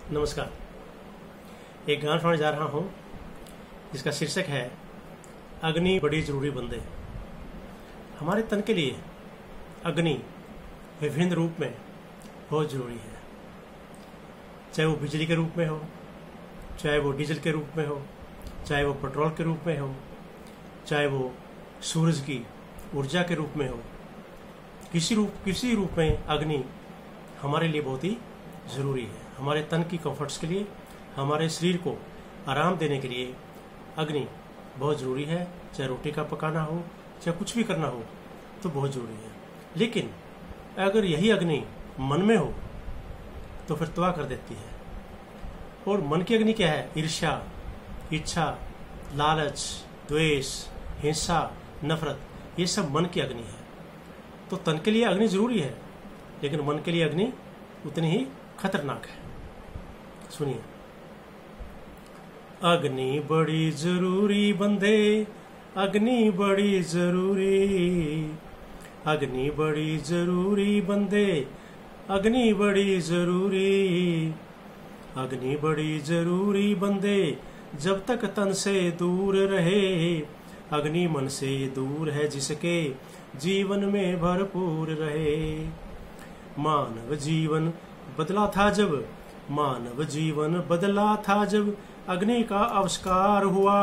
नमस्कार। एक गाना सुनाने जा रहा हूँ जिसका शीर्षक है अग्नि बड़ी जरूरी बंदे। हमारे तन के लिए अग्नि विभिन्न रूप में बहुत जरूरी है, चाहे वो बिजली के रूप में हो, चाहे वो डीजल के रूप में हो, चाहे वो पेट्रोल के रूप में हो, चाहे वो सूरज की ऊर्जा के रूप में हो। किसी रूप में अग्नि हमारे लिए बहुत ही जरूरी है। हमारे तन की कंफर्ट्स के लिए, हमारे शरीर को आराम देने के लिए अग्नि बहुत जरूरी है। चाहे रोटी का पकाना हो, चाहे कुछ भी करना हो, तो बहुत जरूरी है। लेकिन अगर यही अग्नि मन में हो तो फिर तबाह कर देती है। और मन की अग्नि क्या है? ईर्ष्या, इच्छा, लालच, द्वेष, हिंसा, नफरत, ये सब मन की अग्नि है। तो तन के लिए अग्नि जरूरी है, लेकिन मन के लिए अग्नि उतनी ही खतरनाक है। सुनिए। अग्नि बड़ी जरूरी बंदे, अग्नि बड़ी जरूरी, अग्नि बड़ी जरूरी बंदे, अग्नि बड़ी जरूरी, अग्नि बड़ी जरूरी बंदे, जब तक तन से दूर रहे। अग्नि मन से दूर है जिसके, जीवन में भरपूर रहे। मानव जीवन बदला था जब, मानव जीवन बदला था जब, अग्नि का आविष्कार हुआ।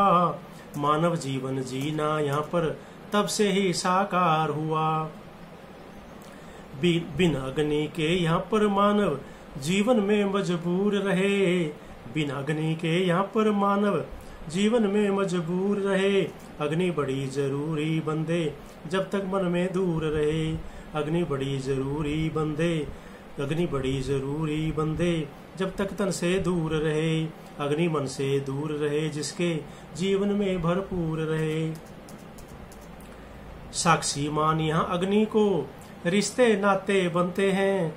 मानव जीवन जीना यहाँ पर तब से ही साकार हुआ। बिन अग्नि के यहाँ पर मानव जीवन में मजबूर रहे। बिन अग्नि के यहाँ पर मानव जीवन में मजबूर रहे। अग्नि बड़ी जरूरी बंदे, जब तक मन में दूर रहे। अग्नि बड़ी जरूरी बंदे, अग्नि बड़ी जरूरी बंदे, जब तक तन से दूर रहे। अग्नि मन से दूर रहे जिसके, जीवन में भरपूर रहे। साक्षी मान यहाँ अग्नि को, रिश्ते नाते बनते हैं।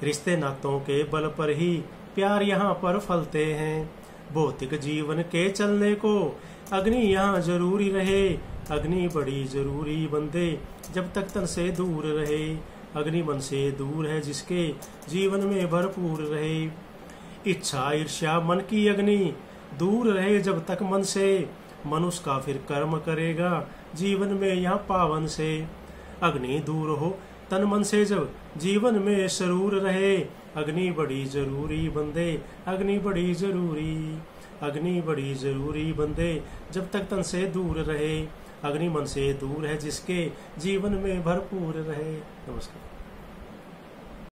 रिश्ते नातों के बल पर ही प्यार यहाँ पर फलते हैं। भौतिक जीवन के चलने को अग्नि यहाँ जरूरी रहे। अग्नि बड़ी जरूरी बंदे, जब तक तन से दूर रहे। अग्नि मन से दूर है जिसके, जीवन में भरपूर रहे। इच्छा ईर्ष्या मन की अग्नि दूर रहे जब तक मन से। मनुष्य का फिर कर्म करेगा जीवन में यहाँ पावन से। अग्नि दूर हो तन मन से जब, जीवन में सरूर रहे। अग्नि बड़ी जरूरी बंदे, अग्नि बड़ी जरूरी, अग्नि बड़ी जरूरी बंदे, जब तक तन से दूर रहे। अग्नि मन से दूर है जिसके, जीवन में भरपूर रहे। नमस्कार।